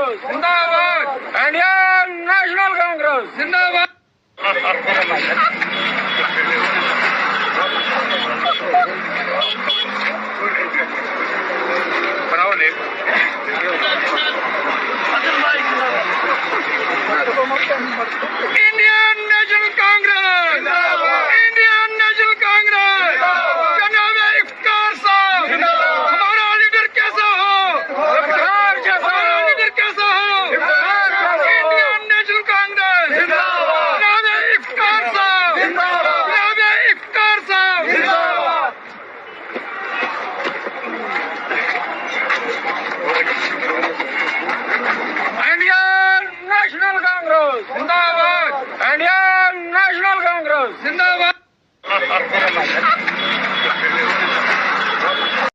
कांग्रेस जिंदाबाद, Indian national Congress जिंदाबाद। Indian national Congress, Indian national Congress, जनाब इफ्तार साहब, हमारा लीडर कैसा हो, हमारा लीडर कैसा हो, इंडियन नेशनल कांग्रेस, जनाब इफ्तार साहब, जनाब इफ्तार साहब, इंडियन नेशनल कांग्रेस जिंदाबाद, इंडियन नेशनल कांग्रेस जिंदाबाद।